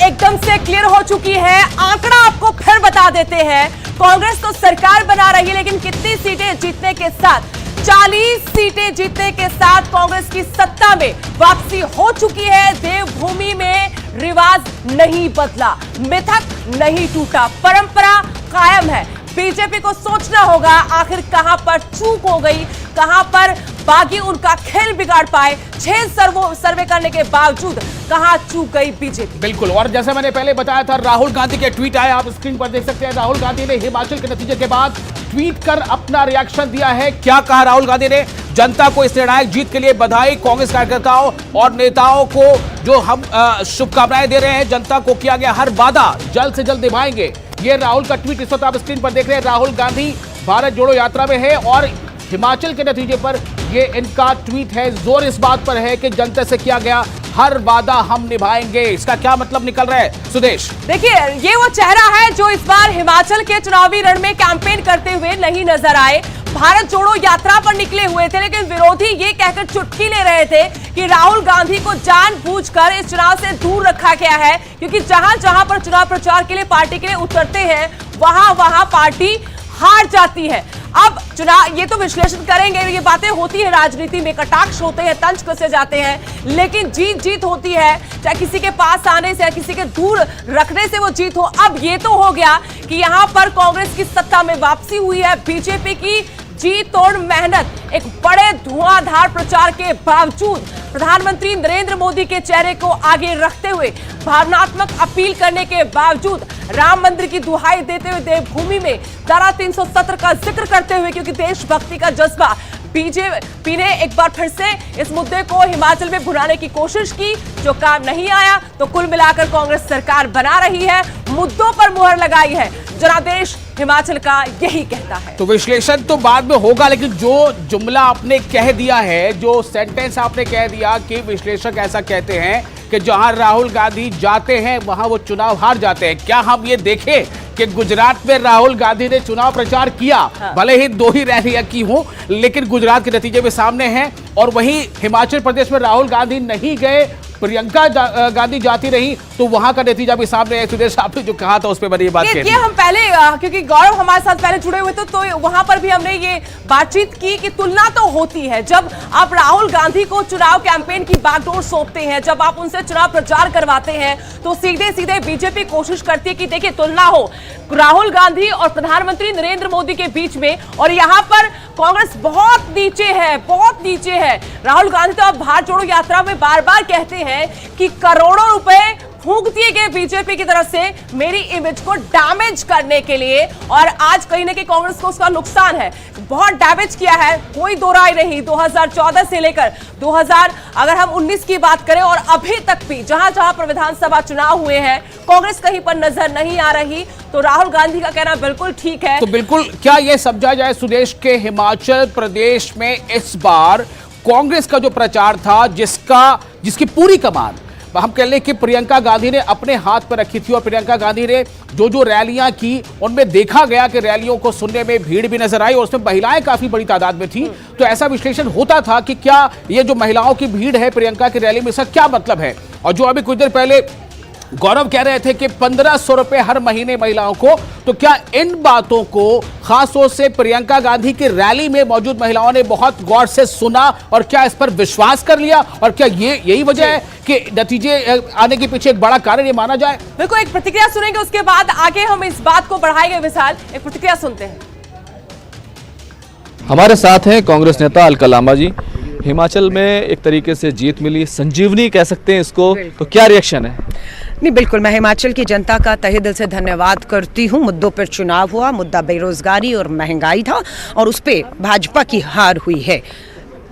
एकदम से क्लियर हो चुकी है। आंकड़ा आपको फिर बता देते हैं। कांग्रेस तो सरकार बना रही है, लेकिन कितनी सीटें जीतने के साथ 40 सीटें जीतने के साथ कांग्रेस की सत्ता में वापसी हो चुकी है। देवभूमि में रिवाज नहीं बदला, मिथक नहीं टूटा, परंपरा कायम है। बीजेपी को सोचना होगा आखिर कहां पर चूक हो गई, कहां पर बागी उनका खेल बिगाड़ पाए। 6 सर्वे करने के बावजूद कहां चूक गई बीजेपी। बिल्कुल, और जैसे मैंने पहले बताया था, राहुल गांधी के ट्वीट आए, आप स्क्रीन पर देख सकते हैं। राहुल गांधी ने हिमाचल के नतीजे के बाद ट्वीट कर अपना रिएक्शन दिया है। क्या कहा राहुल गांधी ने? जनता को इस निर्णायक जीत के लिए बधाई। कांग्रेस कार्यकर्ताओं और नेताओं को जो हम शुभकामनाएं दे रहे हैं। जनता को किया गया हर वादा जल्द से जल्द निभाएंगे। ये राहुल का ट्वीट इस वक्त आप स्क्रीन पर देख रहे हैं। राहुल गांधी भारत जोड़ो यात्रा में है और हिमाचल के नतीजे पर ये इनका ट्वीट है। जोर इस बात पर है कि जनता से किया गया हर वादा हम निभाएंगे। इसका क्या मतलब निकल रहा है सुदेश? देखिए, ये वो चेहरा है जो इस बार हिमाचल के चुनावी रण में कैंपेन करते हुए नहीं नजर आए। भारत जोड़ो यात्रा पर निकले हुए थे, लेकिन विरोधी ये कहकर चुटकी ले रहे थे कि राहुल गांधी को जानबूझकर इस चुनाव से दूर रखा गया है, क्योंकि जहां जहां पर चुनाव प्रचार के लिए पार्टी के लिए उतरते हैं, वहां वहां पार्टी हार जाती है। अब चुनाव, ये तो विश्लेषण करेंगे, ये बातें होती है राजनीति में, कटाक्ष होते हैं, तंज कसे जाते हैं, लेकिन जीत जीत होती है। चाहे किसी के पास आने से या किसी के दूर रखने से वो जीत हो। अब ये तो हो गया कि यहां पर कांग्रेस की सत्ता में वापसी हुई है। बीजेपी की जी तोड़ मेहनत, एक बड़े धुआंधार प्रचार के बावजूद, प्रधानमंत्री नरेंद्र मोदी के चेहरे को आगे रखते हुए, भावनात्मक अपील करने के बावजूद, राम मंदिर की दुहाई देते हुए, देवभूमि में धारा 370 का जिक्र करते हुए, क्योंकि देशभक्ति का जज्बा, बीजेपी ने एक बार फिर से इस मुद्दे को हिमाचल में भुनाने की कोशिश की, जो काम नहीं आया। तो कुल मिलाकर कांग्रेस सरकार बना रही है, मुद्दों पर मुहर लगाई है। जनादेश हिमाचल का यही कहता है। तो विश्लेषण तो बाद में होगा, लेकिन जो जुमला आपने कह दिया है, जो सेंटेंस आपने कह दिया कि विश्लेषक ऐसा कहते हैं कि जहां राहुल गांधी जाते हैं वहां वो चुनाव हार जाते हैं। क्या हम ये देखें कि गुजरात में राहुल गांधी ने चुनाव प्रचार किया, भले ही 2 ही रैलियां की हों, लेकिन गुजरात के नतीजे में सामने हैं। और वहीं हिमाचल प्रदेश में राहुल गांधी नहीं गए, प्रियंका गांधी जाती रही, तो वहां का नतीजा भी सामने है। सुदेश, आपने जो कहा था उस पर मैंने ये बात कही। हम पहले, क्योंकि गौरव हमारे साथ पहले जुड़े हुए थे, तो वहां पर भी हमने ये बातचीत की कि तुलना तो होती है। जब आप राहुल गांधी को चुनाव कैंपेन की बागडोर सौंपते हैं, जब आप उनसे चुनाव प्रचार करवाते हैं, तो सीधे सीधे बीजेपी कोशिश करती है कि देखिए तुलना हो राहुल गांधी और प्रधानमंत्री नरेंद्र मोदी के बीच में, और यहां पर कांग्रेस बहुत नीचे है, बहुत नीचे है। राहुल गांधी तो अब भारत जोड़ो यात्रा में बार बार कहते हैं कि करोड़ों रुपए फूंक दिए गए बीजेपी की तरफ से मेरी इमेज को डैमेज करने के लिए, और आज कहीं ना कहीं कांग्रेस को उसका नुकसान है, बहुत डैमेज किया है, कोई दो राय नहीं। 2014 से लेकर 2019 की बात करें और अभी तक भी जहां जहां पर विधानसभा चुनाव हुए हैं, कांग्रेस कहीं पर नजर नहीं आ रही। तो राहुल गांधी का कहना बिल्कुल ठीक है। तो बिल्कुल, क्या यह समझा जाए सुदेश के हिमाचल प्रदेश में इस बार कांग्रेस का जो प्रचार था, जिसकी पूरी कमान हम कह लें कि प्रियंका गांधी ने अपने हाथ पर रखी थी, और प्रियंका गांधी ने जो रैलियां की उनमें देखा गया कि रैलियों को सुनने में भीड़ भी नजर आई, और उसमें महिलाएं काफी बड़ी तादाद में थी। तो ऐसा विश्लेषण होता था कि क्या ये जो महिलाओं की भीड़ है प्रियंका की रैली में, इसका क्या मतलब है? और जो अभी कुछ देर पहले गौरव कह रहे थे कि 1500 रुपए हर महीने महिलाओं को, तो क्या इन बातों को खासतौर से प्रियंका गांधी की रैली में मौजूद महिलाओं ने बहुत गौर से सुना और क्या इस पर विश्वास कर लिया? और क्या यही वजह है कि नतीजे आने के पीछे एक बड़ा कारण ये माना जाए? बिल्कुल, एक प्रतिक्रिया सुनेंगे, उसके बाद आगे हम इस बात को बढ़ाएंगे। विशाल, एक प्रतिक्रिया सुनते हैं। हमारे साथ हैं कांग्रेस नेता अलका लांबा जी। हिमाचल में एक तरीके से जीत मिली, संजीवनी कह सकते हैं इसको, तो क्या रिएक्शन है? नहीं, बिल्कुल, मैं हिमाचल की जनता का तहे दिल से धन्यवाद करती हूँ। मुद्दों पर चुनाव हुआ, मुद्दा बेरोजगारी और महंगाई था, और उस पर भाजपा की हार हुई है।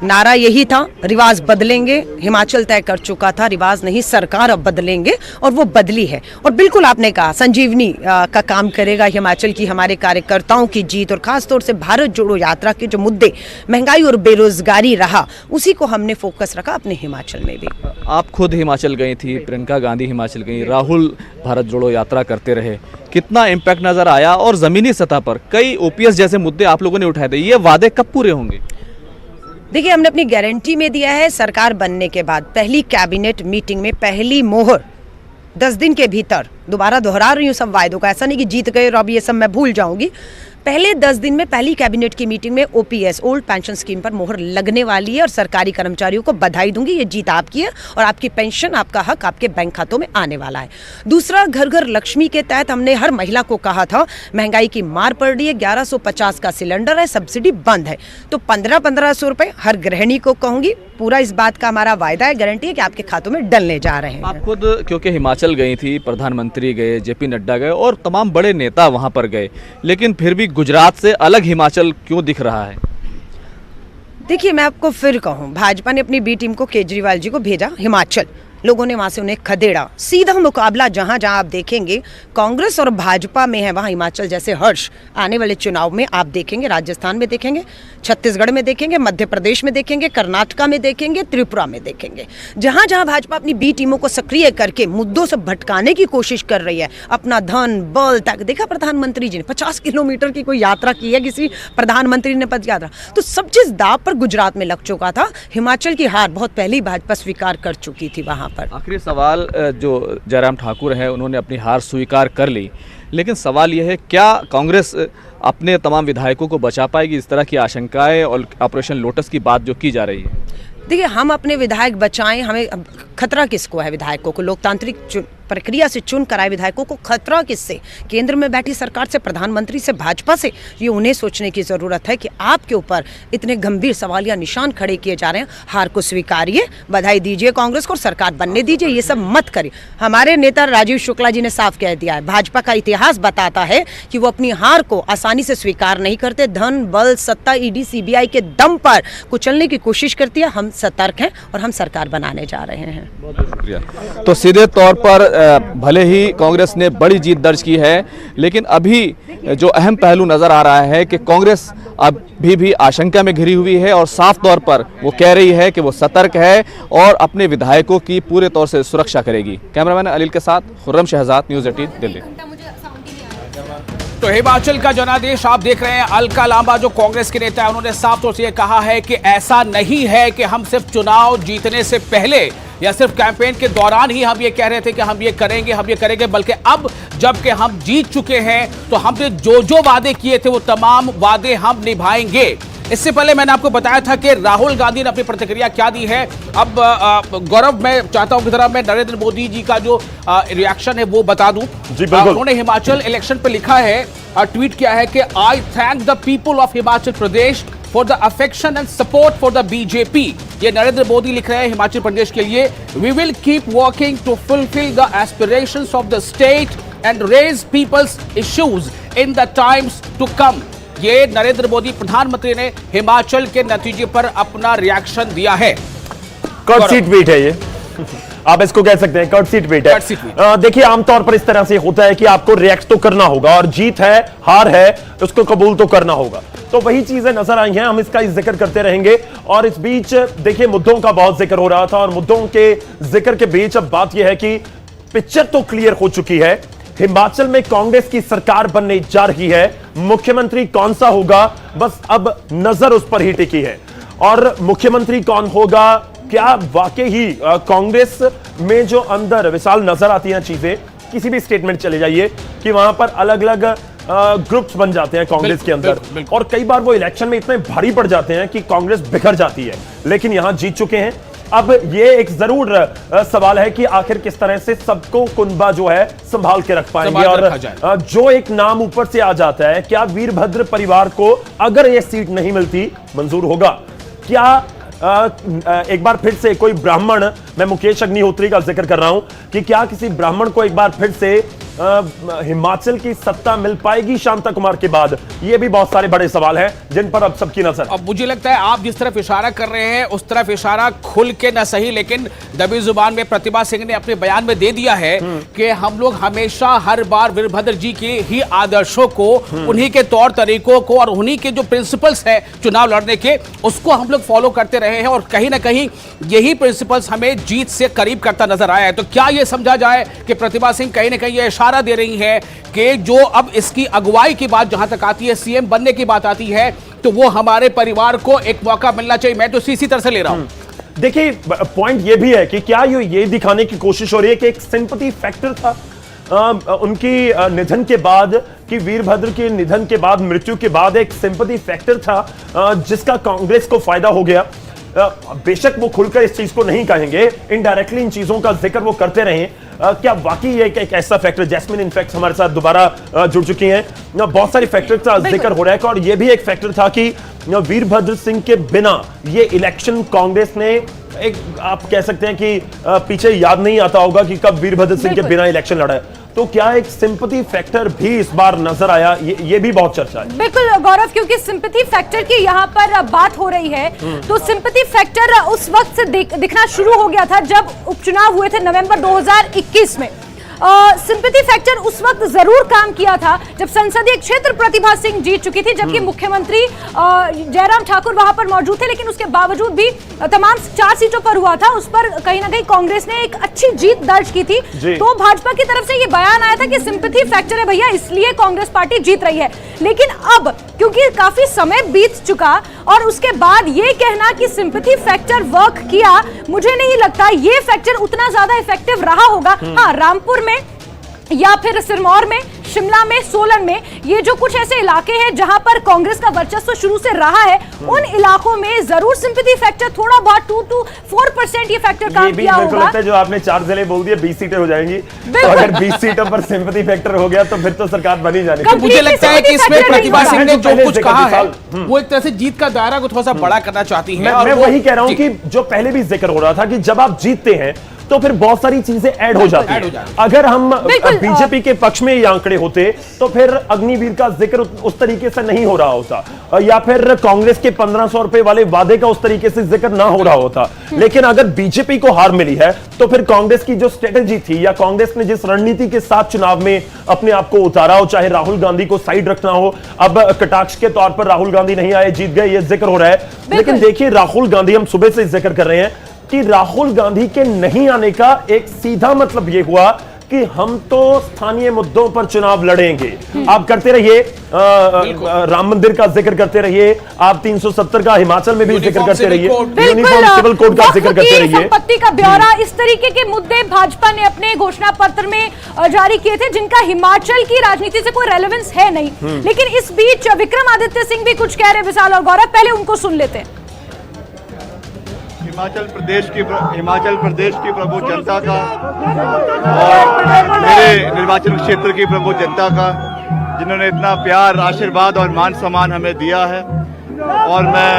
नारा यही था, रिवाज बदलेंगे। हिमाचल तय कर चुका था, रिवाज नहीं सरकार अब बदलेंगे, और वो बदली है। और बिल्कुल आपने कहा, संजीवनी का काम करेगा हिमाचल की हमारे कार्यकर्ताओं की जीत, और खासतौर से भारत जोड़ो यात्रा के जो मुद्दे महंगाई और बेरोजगारी रहा, उसी को हमने फोकस रखा अपने हिमाचल में भी। आप खुद हिमाचल गई थी, प्रियंका गांधी हिमाचल गई, राहुल भारत जोड़ो यात्रा करते रहे, कितना इम्पैक्ट नजर आया? और जमीनी सतह पर कई ओपीएस जैसे मुद्दे आप लोगों ने उठाए थे, ये वादे कब पूरे होंगे? देखिए, हमने अपनी गारंटी में दिया है, सरकार बनने के बाद पहली कैबिनेट मीटिंग में पहली मोहर 10 दिन के भीतर, दोबारा दोहरा रही हूँ सब वायदों का, ऐसा नहीं कि जीत गए और अब ये सब मैं भूल जाऊंगी, पहले 10 दिन में पहली कैबिनेट की मीटिंग में ओपीएस ओल्ड पेंशन स्कीम पर मोहर लगने वाली है और सरकारी कर्मचारियों को बधाई दूंगी, ये जीत आपकी है और आपकी पेंशन, आपका हक आपके बैंक खातों में आने वाला है। दूसरा, घर घर लक्ष्मी के तहत हमने हर महिला को कहा था महंगाई की मार पड़ रही है, 1150 का सिलेंडर है, सब्सिडी बंद है, तो 1500 रुपए हर गृहिणी को कहूंगी। पूरा इस बात का हमारा वायदा है, गारंटी है कि आपके खातों में डलने जा रहे हैं। आप खुद क्योंकि हिमाचल गई थी, प्रधानमंत्री गए, जेपी नड्डा गए और तमाम बड़े नेता वहां पर गए, लेकिन फिर भी गुजरात से अलग हिमाचल क्यों दिख रहा है? देखिए, मैं आपको फिर कहूं, भाजपा ने अपनी बी टीम को केजरीवाल जी को भेजा हिमाचल, लोगों ने वहां से उन्हें खदेड़ा। सीधा मुकाबला जहां जहां आप देखेंगे कांग्रेस और भाजपा में है, वहां हिमाचल जैसे हर्ष आने वाले चुनाव में आप देखेंगे, राजस्थान में देखेंगे, छत्तीसगढ़ में देखेंगे, मध्य प्रदेश में देखेंगे, कर्नाटका में देखेंगे, त्रिपुरा में देखेंगे। जहां जहां भाजपा अपनी बी टीमों को सक्रिय करके मुद्दों से भटकाने की कोशिश कर रही है, अपना धन बल तक देखा, प्रधानमंत्री जी ने 50 किलोमीटर की कोई यात्रा की है, किसी प्रधानमंत्री ने पद यात्रा, तो सब चीज दाव पर गुजरात में लग चुका था। हिमाचल की हार बहुत पहले ही भाजपा स्वीकार कर चुकी थी वहां पर। आखिरी सवाल, जो जयराम ठाकुर हैं उन्होंने अपनी हार स्वीकार कर ली, लेकिन सवाल यह है क्या कांग्रेस अपने तमाम विधायकों को बचा पाएगी? इस तरह की आशंकाएं और ऑपरेशन लोटस की बात जो की जा रही है। देखिए, हम अपने विधायक बचाएं, हमें खतरा किसको है? विधायकों को, लोकतांत्रिक प्रक्रिया से चुन कराए विधायकों को खतरा किससे? केंद्र में बैठी सरकार से, प्रधानमंत्री से, भाजपा से। ये उन्हें सोचने की जरूरत है कि आपके ऊपर इतने गंभीर सवाल या निशान खड़े किए जा रहे हैं। हार को स्वीकारिए, बधाई दीजिए कांग्रेस को और सरकार बनने दीजिए, ये सब मत करिए। हमारे नेता राजीव शुक्ला जी ने साफ कह दिया है, भाजपा का इतिहास बताता है कि वो अपनी हार को आसानी से स्वीकार नहीं करते। धन बल सत्ता ईडी सीबीआई के दम पर कुचलने की कोशिश करती है। हम सतर्क हैं और हम सरकार बनाने जा रहे हैं। बहुत बहुत शुक्रिया। तो सीधे तौर पर भले ही कांग्रेस ने बड़ी जीत दर्ज की है, लेकिन अभी जो अहम पहलू नजर आ रहा है कि कांग्रेस अभी भी आशंका में घिरी हुई है और साफ तौर पर वो कह रही है कि वो सतर्क है और अपने विधायकों की पूरे तौर से सुरक्षा करेगी। कैमरामैन अनिल के साथ खुर्रम शहजाद, न्यूज़ 18 दिल्ली। तो हिमाचल का जनादेश आप देख रहे हैं। अलका लांबा जो कांग्रेस के नेता है, उन्होंने साफ तौर से कहा है कि ऐसा नहीं है कि हम सिर्फ चुनाव जीतने से पहले या सिर्फ कैंपेन के दौरान ही हम ये कह रहे थे कि हम ये करेंगे, बल्कि अब जबकि हम जीत चुके हैं तो हमने जो वादे किए थे वो तमाम वादे हम निभाएंगे। इससे पहले मैंने आपको बताया था कि राहुल गांधी ने अपनी प्रतिक्रिया क्या दी है। अब गौरव, मैं चाहता हूं कि जरा मैं नरेंद्र मोदी जी का जो रिएक्शन है वो बता दूं। उन्होंने हिमाचल इलेक्शन पे लिखा है, ट्वीट किया है कि आई thank the people of Himachal Pradesh for the affection and support for the BJP. ये नरेंद्र मोदी लिख रहे हैं हिमाचल प्रदेश के लिए। We will keep working to fulfil the aspirations of the state and raise people's issues in the times to come. ये नरेंद्र मोदी प्रधानमंत्री ने हिमाचल के नतीजे पर अपना रिएक्शन दिया है। कट सीट ट्वीट है ये, आप इसको कह सकते हैं कट सीट ट्वीट है। देखिए, आमतौर पर इस तरह से होता है कि आपको रिएक्ट तो करना होगा और जीत है हार है उसको कबूल तो करना होगा। तो वही चीजें नजर आई हैं, हम इसका जिक्र करते रहेंगे। और इस बीच देखिए, मुद्दों का बहुत जिक्र हो रहा था और मुद्दों के जिक्र के बीच अब बात यह है कि पिक्चर तो क्लियर हो चुकी है। हिमाचल में कांग्रेस की सरकार बनने जा रही है। मुख्यमंत्री कौन सा होगा, बस अब नजर उस पर ही टिकी है। और मुख्यमंत्री कौन होगा, क्या वाकई ही कांग्रेस में जो अंदर विशाल नजर आती हैं चीजें, किसी भी स्टेटमेंट चले जाइए कि वहां पर अलग अलग ग्रुप्स बन जाते हैं कांग्रेस के अंदर, और कई बार वो इलेक्शन में इतने भारी पड़ जाते हैं कि कांग्रेस बिखर जाती है। लेकिन यहां जीत चुके हैं। अब ये एक जरूर सवाल है कि आखिर किस तरह से सबको कुनबा जो है संभाल के रख पाएंगे। और जो एक नाम ऊपर से आ जाता है, क्या वीरभद्र परिवार को अगर ये सीट नहीं मिलती मंजूर होगा? क्या एक बार फिर से कोई ब्राह्मण, मैं मुकेश अग्निहोत्री का जिक्र कर रहा हूं, कि क्या किसी ब्राह्मण को एक बार फिर से हिमाचल की सत्ता मिल पाएगी शांता कुमार के बाद? ये भी बहुत सारे बड़े सवाल हैं जिन पर अब सबकी नजर। अब मुझे लगता है आप जिस तरफ इशारा कर रहे हैं उस तरफ इशारा खुल के न सही, लेकिन दबी जुबान में प्रतिभा सिंह ने अपने बयान में दे दिया है कि हम लोग हमेशा हर बार वीरभद्र जी के ही आदर्शों को, उन्हीं के तौर तरीकों को और उन्हीं के जो प्रिंसिपल्स है चुनाव लड़ने के, उसको हम लोग फॉलो करते रहे हैं और कहीं ना कहीं यही प्रिंसिपल्स हमें जीत से करीब करता नजर आया है। तो क्या यह समझा जाए कि प्रतिभा सिंह कहीं ना कहीं यह इशारा दे रही है कि जो अब इसकी अगुवाई की बात जहां तक आती है, सीएम बनने की बात आती है, तो वो हमारे परिवार को एक मौका मिलना चाहिए? मैं तो इसी तरह से ले रहा हूं। देखिए पॉइंट ये भी है कि क्या ये दिखाने की कोशिश हो रही है कि एक सिंपैथी फैक्टर था उनकी निधन के बाद, कि वीरभद्र के निधन के बाद, मृत्यु के बाद एक सिंपैथी फैक्टर था जिसका कांग्रेस को फायदा हो गया। बेशक वो खुलकर इस चीज को नहीं कहेंगे, इनडायरेक्टली इन चीजों का जिक्र वो करते रहे। क्या वाकई ये एक ऐसा फैक्टर, जैस्मिन इनफैक्ट हमारे साथ दोबारा जुड़ चुकी हैं, बहुत सारे फैक्टर का जिक्र हो रहा है और ये भी एक फैक्टर था कि वीरभद्र सिंह के बिना ये इलेक्शन कांग्रेस ने एक, आप कह सकते हैं कि पीछे याद नहीं आता होगा कि कब वीरभद्र सिंह के बिना इलेक्शन लड़ा है। तो क्या एक सिंपैथी फैक्टर भी इस बार नजर आया? ये भी बहुत चर्चा है। बिल्कुल गौरव, क्योंकि सिंपैथी फैक्टर की यहाँ पर बात हो रही है, तो सिंपैथी फैक्टर उस वक्त से दिखना शुरू हो गया था जब उपचुनाव हुए थे नवंबर 2021 में। सिंपैथी फैक्टर उस वक्त जरूर काम किया था जब संसदीय क्षेत्र प्रतिभा सिंह जीत चुकी थी, जबकि मुख्यमंत्री जयराम ठाकुर वहां पर मौजूद थे, लेकिन उसके बावजूद भी तमाम 4 सीटों पर हुआ था, उस पर कहीं ना कहीं कांग्रेस ने एक अच्छी जीत दर्ज की थी। तो भाजपा की तरफ से ये बयान आया था कि सिंपैथी फैक्टर है भैया, इसलिए कांग्रेस पार्टी जीत रही है। लेकिन अब क्योंकि काफी समय बीत चुका और उसके बाद ये कहना कि सिंपैथी फैक्टर वर्क किया, मुझे नहीं लगता ये फैक्टर उतना ज्यादा इफेक्टिव रहा होगा। हाँ, रामपुर में या फिर सिरमौर में, शिमला में, सोलन में, ये जो कुछ ऐसे इलाके हैं जहां पर कांग्रेस का वर्चस्व शुरू से रहा है, उन इलाकों में जरूर सिंपैथी फैक्टर थोड़ा बहुत 2 to 4% ये फैक्टर काम किया होगा। लगता है जो आपने 4 जिले बोल दिए 20 सीटें हो जाएंगी, तो अगर 20 सीटों पर सिंपैथी फैक्टर हो गया तो फिर तो सरकार बनी जानी चाहिए। मुझे लगता है कि इसमें प्रतिभा सिंह ने जो कुछ कहा है वो एक तरह से जीत का दायरा को थोड़ा सा बड़ा करना चाहती है। मैं वही कह रहा हूं कि जो पहले भी जिक्र हो रहा था कि जब आप जीतते हैं तो फिर बहुत सारी चीजें ऐड हो जाती हैं। अगर हम बीजेपी के पक्ष में ये आंकड़े होते तो फिर अग्निवीर का जिक्र उस तरीके से नहीं हो रहा होता, या फिर कांग्रेस के 1500 रुपए वाले वादे का उस तरीके से जिक्र ना हो रहा होता। लेकिन अगर बीजेपी को हार मिली है तो फिर कांग्रेस की जो स्ट्रेटेजी थी या कांग्रेस ने जिस रणनीति के साथ चुनाव में अपने आप को उतारा हो, चाहे राहुल गांधी को साइड रखना हो, अब कटाक्ष के तौर पर राहुल गांधी नहीं आए, जीत गए, ये जिक्र हो रहा है। लेकिन देखिए राहुल गांधी, हम सुबह से जिक्र कर रहे हैं कि राहुल गांधी के नहीं आने का एक सीधा मतलब यह हुआ कि हम तो स्थानीय मुद्दों पर चुनाव लड़ेंगे। आप करते रहिए, राम मंदिर का जिक्र करते रहिए, आप 370 का हिमाचल में भी जिक्र करते रहिए, यूनिफॉर्म सिविल कोड का जिक्र करते रहिए, संपत्ति का ब्यौरा, इस तरीके के मुद्दे भाजपा ने अपने घोषणा पत्र में जारी किए थे जिनका हिमाचल की राजनीति से कोई रेलेवेंस है नहीं। लेकिन इस बीच विक्रमादित्य सिंह भी कुछ कह रहे, विशाल और गौरव, पहले उनको सुन लेते हैं। हिमाचल प्रदेश की प्रभु जनता का और मेरे निर्वाचन क्षेत्र की प्रभु जनता का, जिन्होंने इतना प्यार, आशीर्वाद और मान सम्मान हमें दिया है, और मैं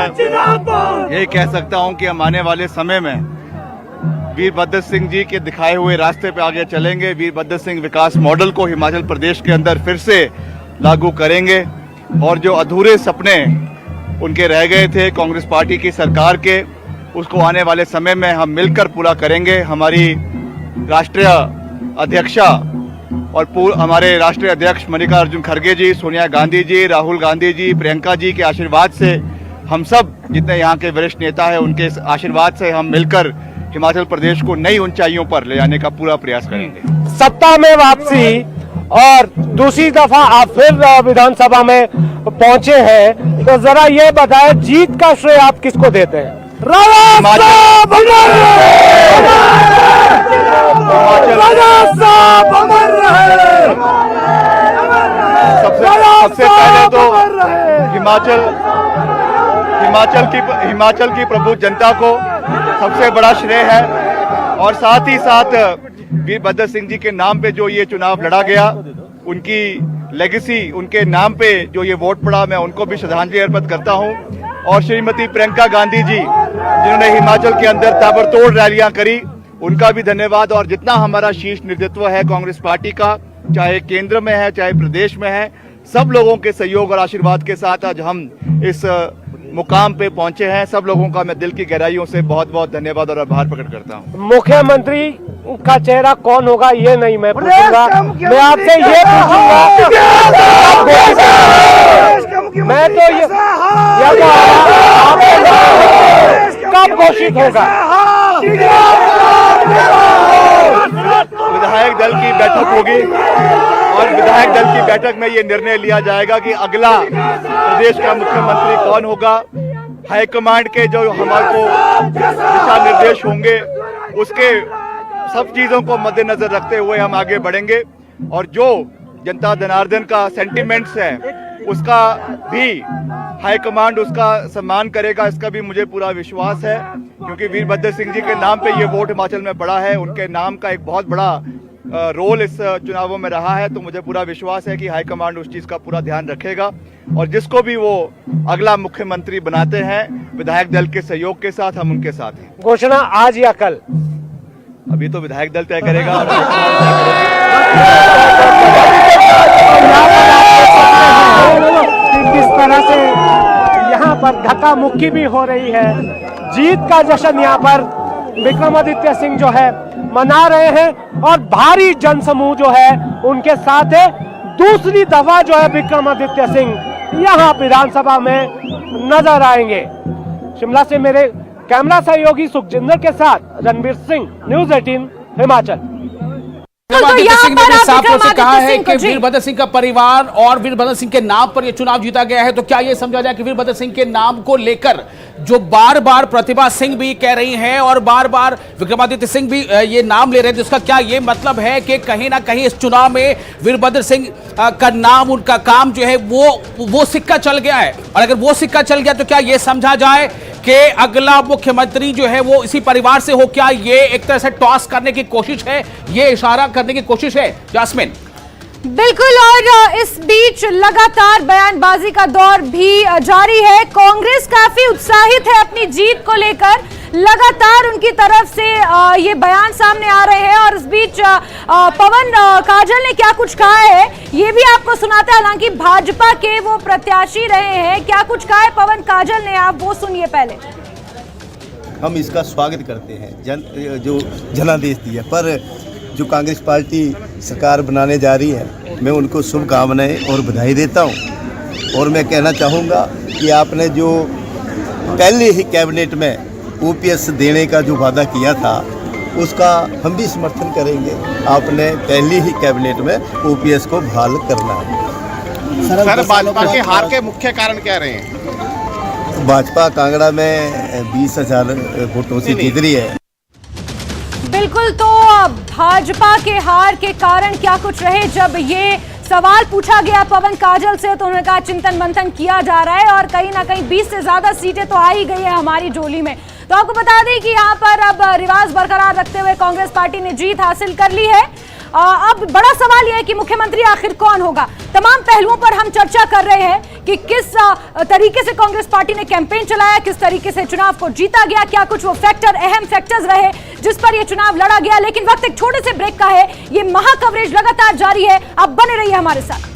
यही कह सकता हूं कि हम आने वाले समय में वीरभद्र सिंह जी के दिखाए हुए रास्ते पे आगे चलेंगे। वीरभद्र सिंह विकास मॉडल को हिमाचल प्रदेश के अंदर फिर से लागू करेंगे और जो अधूरे सपने उनके रह गए थे कांग्रेस पार्टी की सरकार के, उसको आने वाले समय में हम मिलकर पूरा करेंगे। हमारी राष्ट्रीय अध्यक्षा और हमारे राष्ट्रीय अध्यक्ष मल्लिकार्जुन खड़गे जी, सोनिया गांधी जी, राहुल गांधी जी, प्रियंका जी के आशीर्वाद से, हम सब जितने यहाँ के वरिष्ठ नेता हैं उनके आशीर्वाद से हम मिलकर हिमाचल प्रदेश को नई ऊंचाइयों पर ले जाने का पूरा प्रयास करेंगे। सत्ता में वापसी और दूसरी दफा आप फिर विधानसभा में पहुंचे हैं, तो जरा ये बताएं जीत का श्रेय आप किसको देते हैं? सबसे पहले तो हिमाचल की प्रभु जनता को सबसे बड़ा श्रेय है, और साथ ही साथ वीरभद्र सिंह जी के नाम पे जो ये चुनाव लड़ा गया, उनकी लेगेसी, उनके नाम पे जो ये वोट पड़ा, मैं उनको भी श्रद्धांजलि अर्पित करता हूं। और श्रीमती प्रियंका गांधी जी, जिन्होंने हिमाचल के अंदर ताबड़तोड़ रैलियां करी, उनका भी धन्यवाद। और जितना हमारा शीर्ष नेतृत्व है कांग्रेस पार्टी का, चाहे केंद्र में है चाहे प्रदेश में है, सब लोगों के सहयोग और आशीर्वाद के साथ आज हम इस मुकाम पे पहुंचे हैं। सब लोगों का मैं दिल की गहराइयों से बहुत बहुत धन्यवाद और आभार प्रकट करता हूं। मुख्यमंत्री का चेहरा कौन होगा ये नहीं मैं पूछूंगा, मैं आपसे ये पूछूंगा, मैं तो ये कब घोषित होगा? विधायक दल की बैठक होगी और विधायक दल की बैठक में ये निर्णय लिया जाएगा कि अगला प्रदेश का मुख्यमंत्री कौन होगा। हाईकमांड के जो हमारे को दिशा निर्देश होंगे उसके सब चीज़ों को मद्देनजर रखते हुए हम आगे बढ़ेंगे और जो जनता जनार्दन का सेंटिमेंट्स है उसका भी हाईकमांड उसका सम्मान करेगा, इसका भी मुझे पूरा विश्वास है, क्योंकि वीरभद्र सिंह जी के नाम पे ये वोट हिमाचल में पड़ा है, उनके नाम का एक बहुत बड़ा रोल इस चुनावों में रहा है। तो मुझे पूरा विश्वास है कि हाईकमांड उस चीज़ का पूरा ध्यान रखेगा और जिसको भी वो अगला मुख्यमंत्री बनाते हैं विधायक दल के सहयोग के साथ हम उनके साथ हैं। घोषणा आज या कल? अभी तो विधायक दल तय करेगा। किस तरह से यहाँ पर धक्का मुक्की भी हो रही है, जीत का जश्न यहाँ पर विक्रमादित्य सिंह जो है मना रहे हैं और भारी जनसमूह जो है उनके साथ है। दूसरी दफा जो है विक्रमादित्य सिंह यहाँ विधानसभा में नजर आएंगे। शिमला से मेरे कैमरा सहयोगी सुखजिंदर के साथ रणवीर सिंह, न्यूज़ 18 हिमाचल। विक्रमादित्य सिंह ने साफ तौर से कहा है कि वीरभद्र सिंह का परिवार और वीरभद्र सिंह के नाम पर यह चुनाव जीता गया है। तो क्या यह समझा जाए कि वीरभद्र सिंह के नाम को लेकर जो बार बार प्रतिभा सिंह भी कह रही हैं और बार बार विक्रमादित्य सिंह भी ये नाम ले रहे हैं, जिसका क्या ये मतलब है कि कहीं ना कहीं इस चुनाव में वीरभद्र सिंह का नाम, उनका काम जो है वो सिक्का चल गया है? और अगर वो सिक्का चल गया तो क्या ये समझा जाए कि अगला मुख्यमंत्री जो है वो इसी परिवार से हो? क्या ये एक तरह से टॉस करने की कोशिश है, ये इशारा करने की कोशिश है जास्मिन? बिल्कुल, और इस बीच लगातार बयानबाजी का दौर भी जारी है। कांग्रेस काफी उत्साहित है अपनी जीत को लेकर, लगातार उनकी तरफ से ये बयान सामने आ रहे हैं और इस बीच पवन काजल ने क्या कुछ कहा है ये भी आपको सुनाते हैं। हालांकि भाजपा के वो प्रत्याशी रहे हैं, क्या कुछ कहा है पवन काजल ने, आप वो सुनिए पहले। हम इसका स्वागत करते हैं जो जनादेश दिया, पर जो कांग्रेस पार्टी सरकार बनाने जा रही है मैं उनको शुभकामनाएं और बधाई देता हूं। और मैं कहना चाहूँगा कि आपने जो पहले ही कैबिनेट में ओपीएस देने का जो वादा किया था उसका हम भी समर्थन करेंगे। आपने पहले ही कैबिनेट में ओपीएस को बहाल करना है। सर, भाजपा के हार के मुख्य कारण क्या रहे हैं? भाजपा कांगड़ा में 20,000 वोटों से जीत रही है। बिल्कुल, तो भाजपा के हार के कारण क्या कुछ रहे, जब ये सवाल पूछा गया पवन काजल से तो उन्होंने कहा चिंतन मंथन किया जा रहा है और कहीं ना कहीं 20 से ज्यादा सीटें तो आ ही गई है हमारी झोली में। तो आपको बता दें कि यहाँ पर अब रिवाज बरकरार रखते हुए कांग्रेस पार्टी ने जीत हासिल कर ली है। अब बड़ा सवाल यह है कि मुख्यमंत्री आखिर कौन होगा। तमाम पहलुओं पर हम चर्चा कर रहे हैं कि किस तरीके से कांग्रेस पार्टी ने कैंपेन चलाया, किस तरीके से चुनाव को जीता गया, क्या कुछ वो फैक्टर, अहम फैक्टर्स रहे जिस पर यह चुनाव लड़ा गया। लेकिन वक्त एक छोटे से ब्रेक का है, ये महा कवरेज लगातार जारी है, आप बने रहिए हमारे साथ।